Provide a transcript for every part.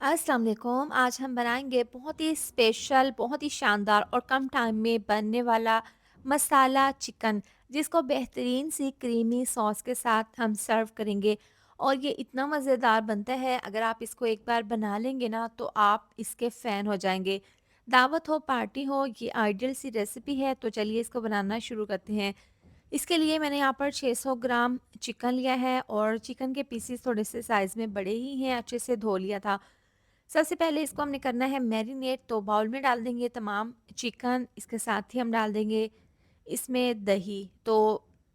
अस्सलाम वालेकुम। आज हम बनाएंगे बहुत ही स्पेशल, बहुत ही शानदार और कम टाइम में बनने वाला मसाला चिकन, जिसको बेहतरीन सी क्रीमी सॉस के साथ हम सर्व करेंगे। और ये इतना मज़ेदार बनता है, अगर आप इसको एक बार बना लेंगे ना तो आप इसके फ़ैन हो जाएंगे। दावत हो, पार्टी हो, ये आइडियल सी रेसिपी है। तो चलिए इसको बनाना शुरू करते हैं। इसके लिए मैंने यहाँ पर 600 ग्राम चिकन लिया है और चिकन के पीसेस थोड़े से साइज़ में बड़े ही हैं, अच्छे से धो लिया था। सबसे पहले इसको हमने करना है मैरिनेट। तो बाउल में डाल देंगे तमाम चिकन, इसके साथ ही हम डाल देंगे इसमें दही। तो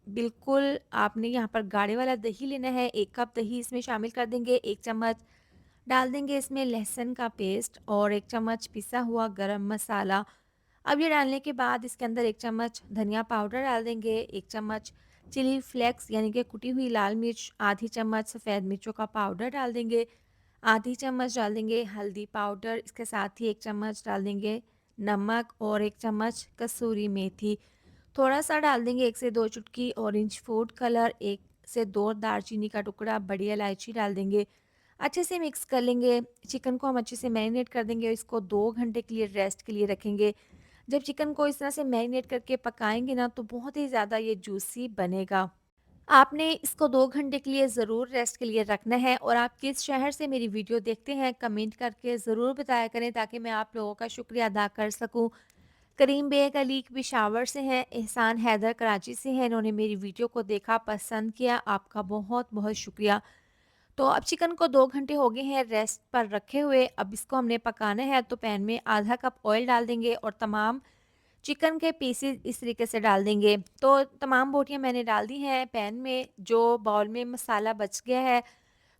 बिल्कुल आपने यहाँ पर गाढ़े वाला दही लेना है, 1 कप दही इसमें शामिल कर देंगे। 1 चम्मच डाल देंगे इसमें लहसुन का पेस्ट और 1 चम्मच पिसा हुआ गरम मसाला। अब ये डालने के बाद इसके अंदर 1 चम्मच धनिया पाउडर डाल देंगे, 1 चम्मच चिली फ्लेक्स यानी कि कुटी हुई लाल मिर्च, आधी चम्मच सफ़ेद मिर्चों का पाउडर डाल देंगे, आधी चम्मच डाल देंगे हल्दी पाउडर, इसके साथ ही 1 चम्मच डाल देंगे नमक और 1 चम्मच कसूरी मेथी। थोड़ा-सा डाल देंगे 1 से 2 चुटकी ऑरेंज फूड कलर, 1 से 2 दालचीनी का टुकड़ा, बड़ी इलायची डाल देंगे। अच्छे से मिक्स कर लेंगे। चिकन को हम अच्छे से मैरिनेट कर देंगे और इसको 2 घंटे के लिए रेस्ट के लिए रखेंगे। जब चिकन को इस तरह से मैरिनेट करके पकाएँगे ना तो बहुत ही ज़्यादा ये जूसी बनेगा। आपने इसको 2 घंटे के लिए ज़रूर रेस्ट के लिए रखना है। और आप किस शहर से मेरी वीडियो देखते हैं कमेंट करके ज़रूर बताया करें, ताकि मैं आप लोगों का शुक्रिया अदा कर सकूं। करीम बेग अली पेशावर से हैं, एहसान हैदर कराची से हैं, इन्होंने मेरी वीडियो को देखा, पसंद किया, आपका बहुत बहुत शुक्रिया। तो अब चिकन को 2 घंटे हो गए हैं रेस्ट पर रखे हुए, अब इसको हमने पकाना है। तो पैन में आधा कप ऑयल डाल देंगे और तमाम चिकन के पीसेस इस तरीके से डाल देंगे। तो तमाम बोटियाँ मैंने डाल दी हैं पैन में। जो बाउल में मसाला बच गया है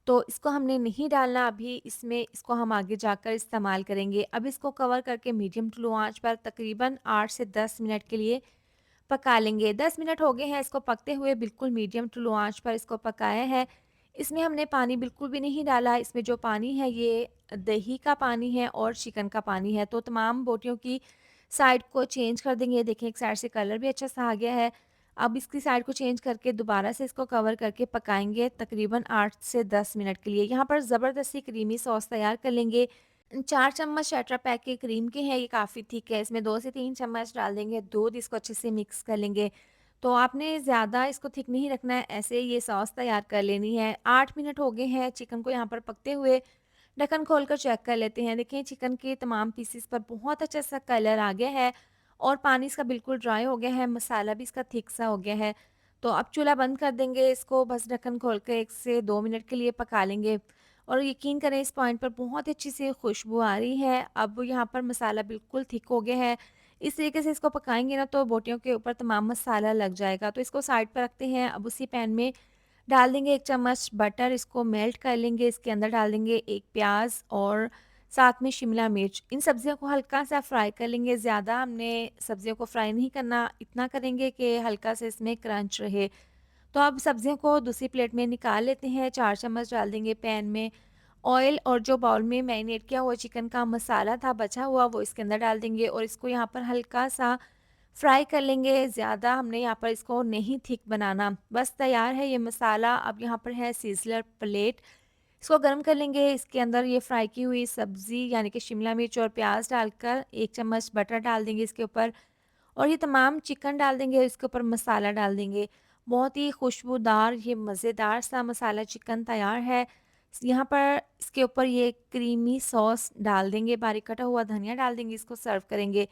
तो इसको हमने नहीं डालना अभी इसमें, इसको हम आगे जाकर इस्तेमाल करेंगे। अब इसको कवर करके मीडियम टू लो आंच पर तकरीबन 8 से 10 मिनट के लिए पका लेंगे। 10 मिनट हो गए हैं इसको पकते हुए, बिल्कुल मीडियम टू लो आंच पर इसको पकाया है। इसमें हमने पानी बिल्कुल भी नहीं डाला, इसमें जो पानी है ये दही का पानी है और चिकन का पानी है। तो तमाम बोटियों की साइड को चेंज कर देंगे। ये देखें एक साइड से कलर भी अच्छा सा आ गया है। अब इसकी साइड को चेंज करके दोबारा से इसको कवर करके पकाएंगे तकरीबन 8 से 10 मिनट के लिए। यहाँ पर ज़बरदस्ती क्रीमी सॉस तैयार कर लेंगे। 4 चम्मच टेट्रा पैक के क्रीम के हैं, ये काफ़ी थिक है। इसमें 2 से 3 चम्मच डाल देंगे दूध, इसको अच्छे से मिक्स कर लेंगे। तो आपने ज़्यादा इसको थिक नहीं रखना है, ऐसे ये सॉस तैयार कर लेनी है। 8 मिनट हो गए हैं चिकन को यहाँ पर पकते हुए। ढक्कन खोलकर चेक कर लेते हैं। देखिए चिकन के तमाम पीसेस पर बहुत अच्छा सा कलर आ गया है और पानी इसका बिल्कुल ड्राई हो गया है, मसाला भी इसका थिक सा हो गया है। तो अब चूल्हा बंद कर देंगे, इसको बस ढक्कन खोल के 1 से 2 मिनट के लिए पका लेंगे। और यकीन करें इस पॉइंट पर बहुत अच्छी सी खुशबू आ रही है। अब यहाँ पर मसाला बिल्कुल थिक हो गया है। इस तरीके से इसको पकाएंगे ना तो बोटियों के ऊपर तमाम मसाला लग जाएगा। तो इसको साइड पर रखते हैं। अब उसी पैन में डाल देंगे 1 चम्मच बटर, इसको मेल्ट कर लेंगे। इसके अंदर डाल देंगे 1 प्याज और साथ में शिमला मिर्च। इन सब्जियों को हल्का सा फ्राई कर लेंगे, ज़्यादा हमने सब्जियों को फ्राई नहीं करना, इतना करेंगे कि हल्का सा इसमें क्रंच रहे। तो अब सब्जियों को दूसरी प्लेट में निकाल लेते हैं। 4 चम्मच डाल देंगे पैन में ऑयल और जो बाउल में मैरिनेट किया हुआ चिकन का मसाला था बचा हुआ, वो इसके अंदर डाल देंगे और इसको यहाँ पर हल्का सा फ्राई कर लेंगे। ज़्यादा हमने यहाँ पर इसको नहीं थिक बनाना। बस तैयार है ये मसाला। अब यहाँ पर है सीज़लर प्लेट, इसको गर्म कर लेंगे। इसके अंदर ये फ्राई की हुई सब्ज़ी यानी कि शिमला मिर्च और प्याज डालकर 1 चम्मच बटर डाल देंगे इसके ऊपर और ये तमाम चिकन डाल देंगे और इसके ऊपर मसाला डाल देंगे। बहुत ही खुशबूदार ये मज़ेदार सा मसाला चिकन तैयार है। यहाँ पर इसके ऊपर ये क्रीमी सॉस डाल देंगे, बारीक कटा हुआ धनिया डाल देंगे, इसको सर्व करेंगे।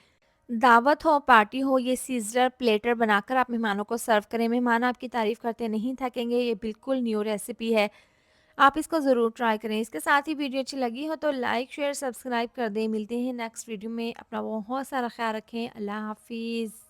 दावत हो, पार्टी हो, ये सीज़र प्लेटर बनाकर आप मेहमानों को सर्व करें। मेहमान आपकी तारीफ़ करते नहीं थकेंगे। ये बिल्कुल न्यू रेसिपी है, आप इसको ज़रूर ट्राई करें। इसके साथ ही वीडियो अच्छी लगी हो तो लाइक, शेयर, सब्सक्राइब कर दें। मिलते हैं नेक्स्ट वीडियो में। अपना बहुत सारा ख्याल रखें। अल्लाह हाफ़िज़।